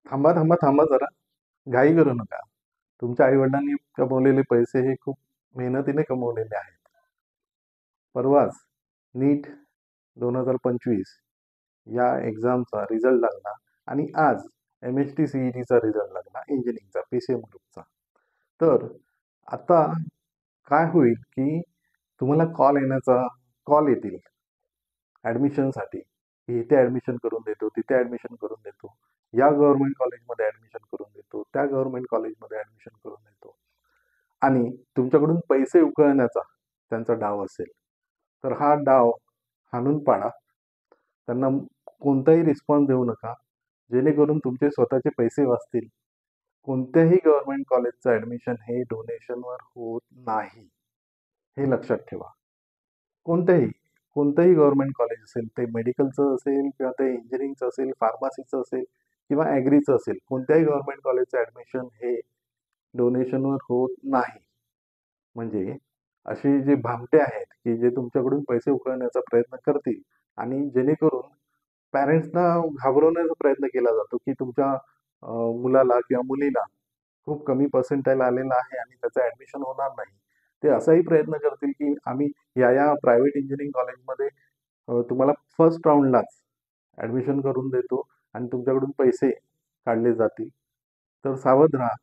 थांबा, थांबा, थांबा जरा. घाई करू नका. तुमच्या आई-वडिलांनी कमवलेले पैसे हे खूप मेहनतीने कमवलेले आहेत. परवाच नीट 2025 या एक्झामचा रिझल्ट लागला आणि आज एम-एच-टी सी-ई-टीचा रिझल्ट लागला इंजिनिअरिंगचा, पी-सी-एम ग्रुपचा. तर आता काय होईल, की तुम्हाला कॉल येतील ॲडमिशनसाठी, की इथे ॲडमिशन करून देतो, तिथे ॲडमिशन करून देतो, या गव्हर्नमेंट कॉलेजमध्ये ॲडमिशन करून देतो, त्या गव्हर्नमेंट कॉलेजमध्ये ॲडमिशन करून देतो आणि तुमच्याकडून पैसे उकळण्याचा त्यांचा डाव असेल. तर हा डाव हाणून पाडा. त्यांना कोणताही रिस्पॉन्स देऊ नका, जेणेकरून तुमचे स्वतःचे पैसे वाचतील. कोणत्याही गव्हर्नमेंट कॉलेजचं ॲडमिशन हे डोनेशनवर होत नाही, हे लक्षात ठेवा. कोणत्याही कोणतंही गव्हर्नमेंट कॉलेज असेल, ते मेडिकलचं असेल किंवा ते इंजिनिअरिंगचं असेल, फार्मसीचं असेल किंवा ॲग्रीचं असेल, कोणत्याही गव्हर्नमेंट कॉलेजचं ॲडमिशन हे डोनेशनवर होत नाही. म्हणजे असे जे भामटे आहेत, की जे तुमच्याकडून पैसे उकळण्याचा प्रयत्न करतील आणि जेणेकरून पॅरेंट्सना घाबरवण्याचा प्रयत्न केला जातो, की तुमच्या मुलाला किंवा मुलीला खूप कमी पर्सेंटाईल आलेला आहे आणि त्याचं ॲडमिशन होणार नाही. ते असाही प्रयत्न करतील, की आम्ही या प्रायव्हेट इंजिनिअरिंग कॉलेजमध्ये तुम्हाला फर्स्ट राउंडलाच ॲडमिशन करून देतो आणि तुमच्याकडून पैसे काढले जातील. तर सावध राहा.